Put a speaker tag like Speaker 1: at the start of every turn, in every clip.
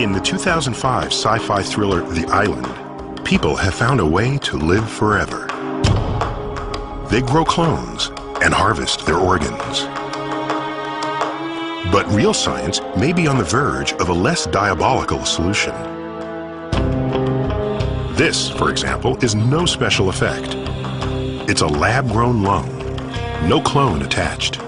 Speaker 1: In the 2005 sci-fi thriller The Island, people have found a way to live forever. They grow clones and harvest their organs. But real science may be on the verge of a less diabolical solution. This, for example, is no special effect. It's a lab-grown lung, no clone attached.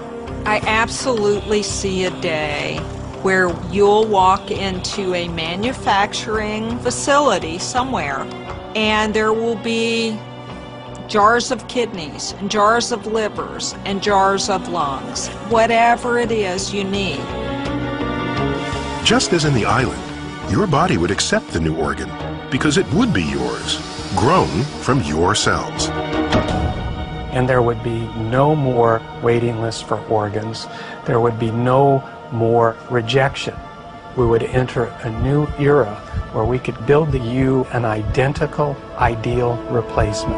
Speaker 2: I absolutely see a day where you'll walk into a manufacturing facility somewhere and there will be jars of kidneys and jars of livers and jars of lungs, whatever it is you need.
Speaker 1: Just as in The Island, your body would accept the new organ because it would be yours, grown from your cells.
Speaker 3: And there would be no more waiting lists for organs. There would be no more rejection. We would enter a new era where we could build you an identical, ideal replacement.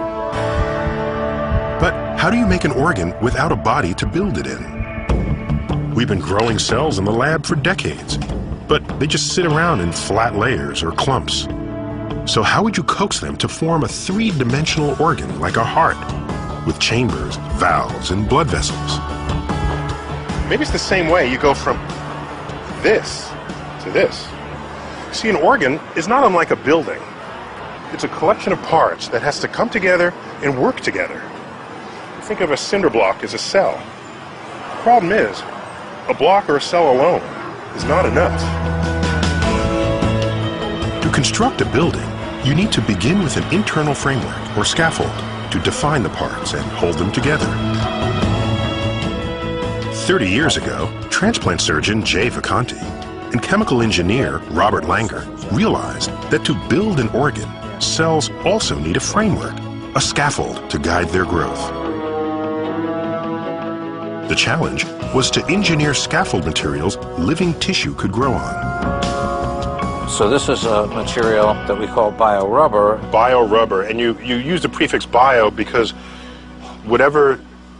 Speaker 1: But how do you make an organ without a body to build it in? We've been growing cells in the lab for decades, but they just sit around in flat layers or clumps. So how would you coax them to form a three-dimensional organ like a heart, with chambers, valves, and blood vessels? Maybe it's the same way you go from this to this. See, an organ is not unlike a building. It's a collection of parts that has to come together and work together. Think of a cinder block as a cell. The problem is, a block or a cell alone is not enough. To construct a building, you need to begin with an internal framework or scaffold to define the parts and hold them together. 30 years ago, transplant surgeon Jay Vacanti and chemical engineer Robert Langer realized that to build an organ, cells also need a framework, a scaffold to guide their growth. The challenge was to engineer scaffold materials living tissue could grow on.
Speaker 4: So this is a material that we call biorubber.
Speaker 1: Biorubber, and you use the prefix bio because whatever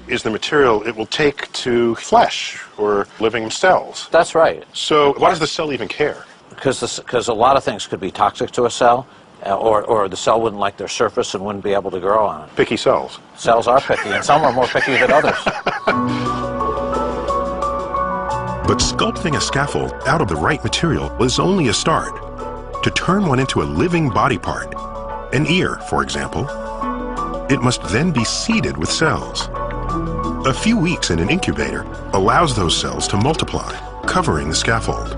Speaker 1: is the material it will take to flesh or living cells.
Speaker 4: That's right.
Speaker 1: So why does the cell even care?
Speaker 4: Because a lot of things could be toxic to a cell, or the cell wouldn't like their surface and wouldn't be able to grow on it.
Speaker 1: Picky cells.
Speaker 4: Cells are picky, and some are more picky than others.
Speaker 1: But sculpting a scaffold out of the right material is only a start. To turn one into a living body part, an ear, for example, it must then be seeded with cells. A few weeks in an incubator allows those cells to multiply, covering the scaffold.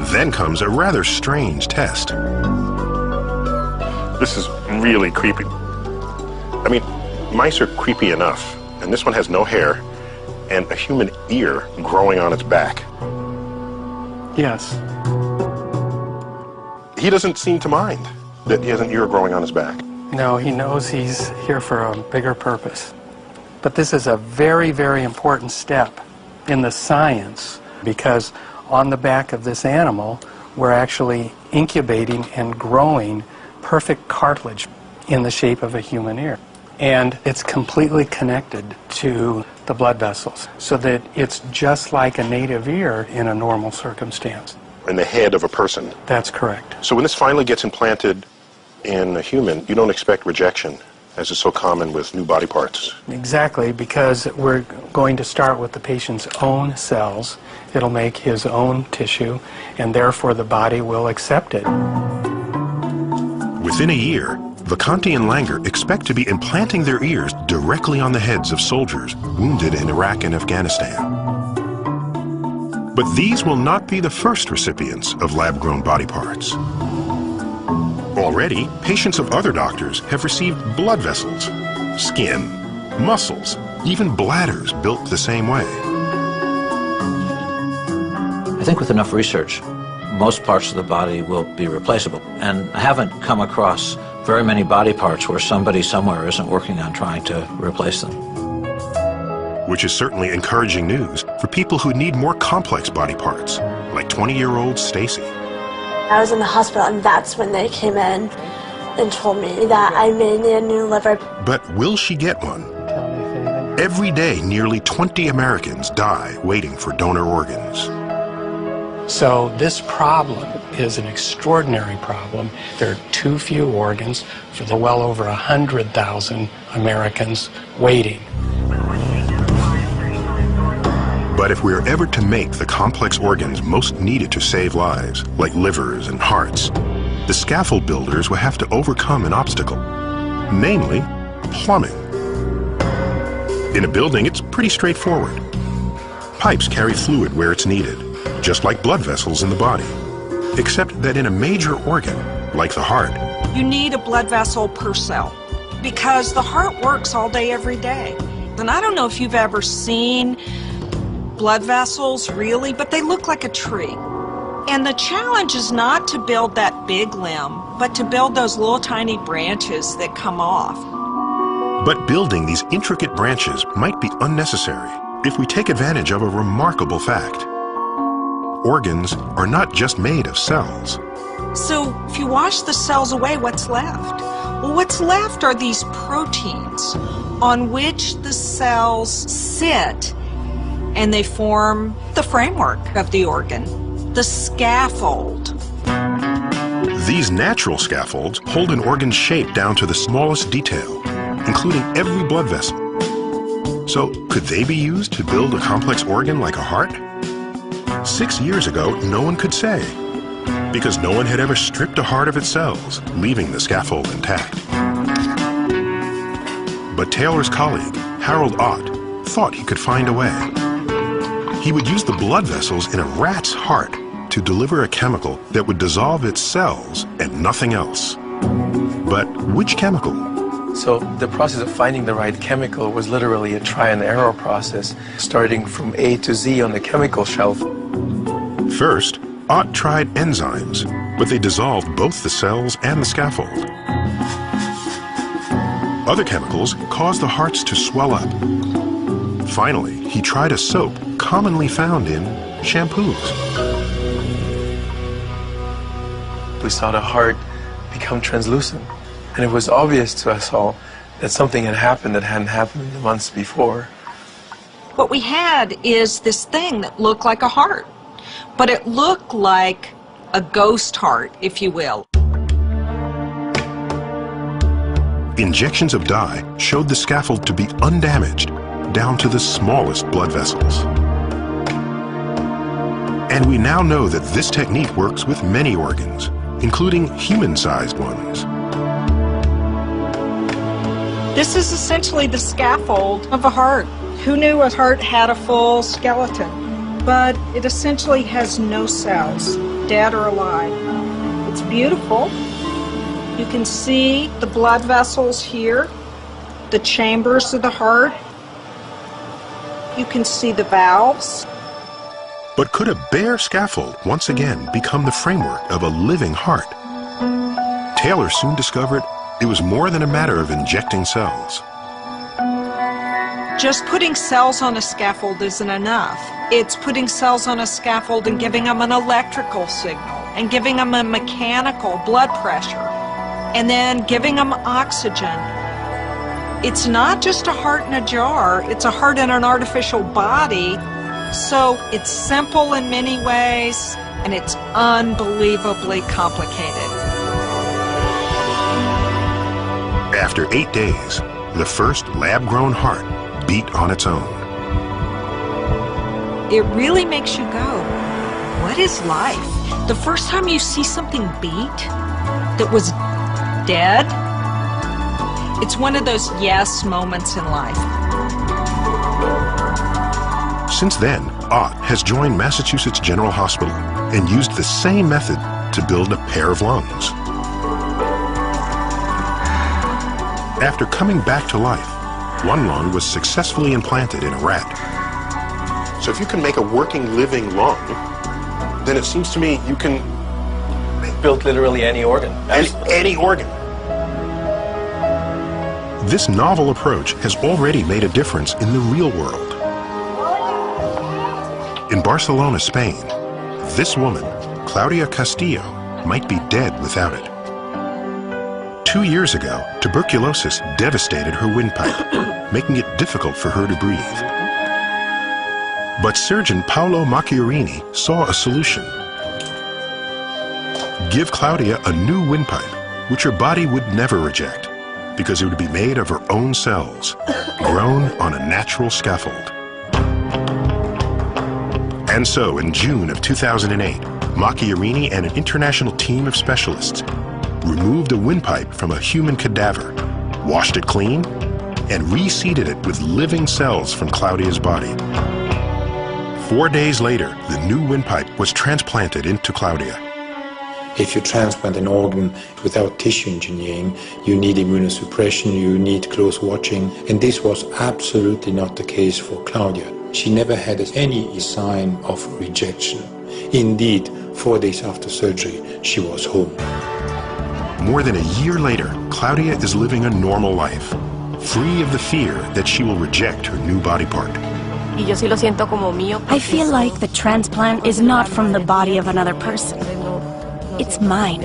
Speaker 1: Then comes a rather strange test. This is really creepy. I mean, mice are creepy enough, and this one has no hair and a human ear growing on its back.
Speaker 3: Yes.
Speaker 1: He doesn't seem to mind that he has an ear growing on his back.
Speaker 3: No, he knows he's here for a bigger purpose. But this is a very, very important step in the science, because on the back of this animal, we're actually incubating and growing perfect cartilage in the shape of a human ear. And it's completely connected to the blood vessels, so that it's just like a native ear in a normal circumstance.
Speaker 1: In the head of a person.
Speaker 3: That's correct.
Speaker 1: So when this finally gets implanted in a human, you don't expect rejection, as is so common with new body parts.
Speaker 3: Exactly, because we're going to start with the patient's own cells. It'll make his own tissue, and therefore the body will accept it.
Speaker 1: Within a year, Vacanti and Langer expect to be implanting their ears directly on the heads of soldiers wounded in Iraq and Afghanistan. But these will not be the first recipients of lab-grown body parts. Already, patients of other doctors have received blood vessels, skin, muscles, even bladders built the same way.
Speaker 4: I think with enough research, most parts of the body will be replaceable. And I haven't come across very many body parts where somebody somewhere isn't working on trying to replace them.
Speaker 1: Which is certainly encouraging news for people who need more complex body parts, like 20-year-old Stacy.
Speaker 5: I was in the hospital, and that's when they came in and told me that I may need a new liver.
Speaker 1: But will she get one? Every day, nearly 20 Americans die waiting for donor organs.
Speaker 3: So this problem is an extraordinary problem. There are too few organs for the well over 100,000 Americans waiting.
Speaker 1: But if we're ever to make the complex organs most needed to save lives, like livers and hearts, the scaffold builders will have to overcome an obstacle, namely plumbing. In a building, it's pretty straightforward. Pipes carry fluid where it's needed, just like blood vessels in the body, except that in a major organ, like the heart,
Speaker 2: You need a blood vessel per cell because the heart works all day, every day. And I don't know if you've ever seen blood vessels really, but they look like a tree. And the challenge is not to build that big limb, but to build those little tiny branches that come off.
Speaker 1: But building these intricate branches might be unnecessary if we take advantage of a remarkable fact. Organs are not just made of cells.
Speaker 2: So if you wash the cells away, what's left? Well, what's left are these proteins on which the cells sit, and they form the framework of the organ, the scaffold.
Speaker 1: These natural scaffolds hold an organ's shape down to the smallest detail, including every blood vessel. So could they be used to build a complex organ like a heart? 6 years ago, no one could say, because no one had ever stripped a heart of its cells, leaving the scaffold intact. But Taylor's colleague, Harold Ott, thought he could find a way. He would use the blood vessels in a rat's heart to deliver a chemical that would dissolve its cells and nothing else. But which chemical?
Speaker 6: So the process of finding the right chemical was literally a try and error process, starting from A to Z on the chemical shelf.
Speaker 1: First, Ott tried enzymes, but they dissolved both the cells and the scaffold. Other chemicals caused the hearts to swell up. Finally, he tried a soap commonly found in shampoos.
Speaker 6: We saw the heart become translucent, and it was obvious to us all that something had happened that hadn't happened in the months before.
Speaker 2: What we had is this thing that looked like a heart, but it looked like a ghost heart, if you will.
Speaker 1: Injections of dye showed the scaffold to be undamaged, down to the smallest blood vessels. And we now know that this technique works with many organs, including human-sized ones.
Speaker 2: This is essentially the scaffold of a heart. Who knew a heart had a full skeleton? But it essentially has no cells, dead or alive. It's beautiful. You can see the blood vessels here, the chambers of the heart. You can see the valves.
Speaker 1: But could a bare scaffold once again become the framework of a living heart? Taylor soon discovered it was more than a matter of injecting cells.
Speaker 2: Just putting cells on a scaffold isn't enough. It's putting cells on a scaffold and giving them an electrical signal, and giving them a mechanical blood pressure, and then giving them oxygen. It's not just a heart in a jar, it's a heart in an artificial body. So it's simple in many ways, and it's unbelievably complicated.
Speaker 1: After 8 days, the first lab-grown heart beat on its own.
Speaker 2: It really makes you go, what is life? The first time you see something beat that was dead, it's one of those yes moments in life.
Speaker 1: Since then, Ott has joined Massachusetts General Hospital and used the same method to build a pair of lungs. After coming back to life, one lung was successfully implanted in a rat. So if you can make a working, living lung, then it seems to me you can
Speaker 6: Built literally any organ.
Speaker 1: any organ. This novel approach has already made a difference in the real world. In Barcelona, Spain, this woman, Claudia Castillo, might be dead without it. 2 years ago, tuberculosis devastated her windpipe, making it difficult for her to breathe. But surgeon Paolo Macchiarini saw a solution. Give Claudia a new windpipe, which her body would never reject, because it would be made of her own cells, grown on a natural scaffold. And so, in June of 2008, Macchiarini and an international team of specialists removed a windpipe from a human cadaver, washed it clean, and reseeded it with living cells from Claudia's body. 4 days later, the new windpipe was transplanted into Claudia.
Speaker 7: If you transplant an organ without tissue engineering, you need immunosuppression, you need close watching, and this was absolutely not the case for Claudia. She never had any sign of rejection. Indeed, 4 days after surgery, she was home.
Speaker 1: More than a year later, Claudia is living a normal life, free of the fear that she will reject her new body part.
Speaker 8: I feel like the transplant is not from the body of another person. It's mine.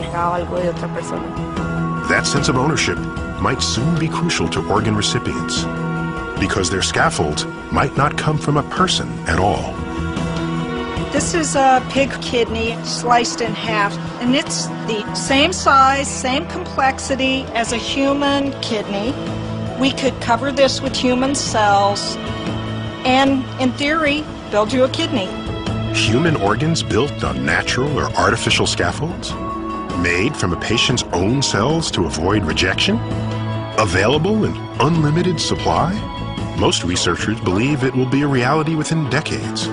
Speaker 1: That sense of ownership might soon be crucial to organ recipients, because their scaffolds might not come from a person at all.
Speaker 2: This is a pig kidney sliced in half, and it's the same size, same complexity as a human kidney. We could cover this with human cells and, in theory, build you a kidney.
Speaker 1: Human organs built on natural or artificial scaffolds? Made from a patient's own cells to avoid rejection? Available in unlimited supply? Most researchers believe it will be a reality within decades.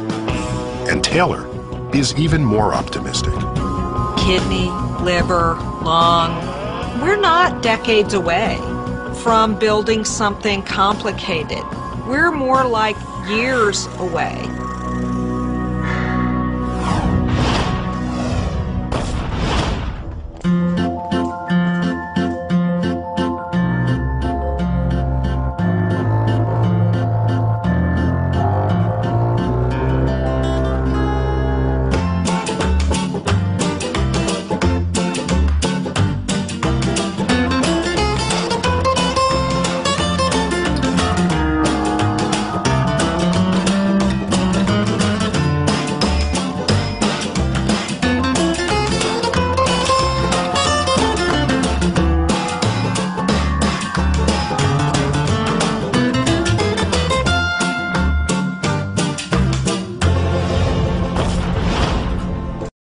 Speaker 1: And Taylor is even more optimistic.
Speaker 2: Kidney, liver, lung. We're not decades away from building something complicated. We're more like years away.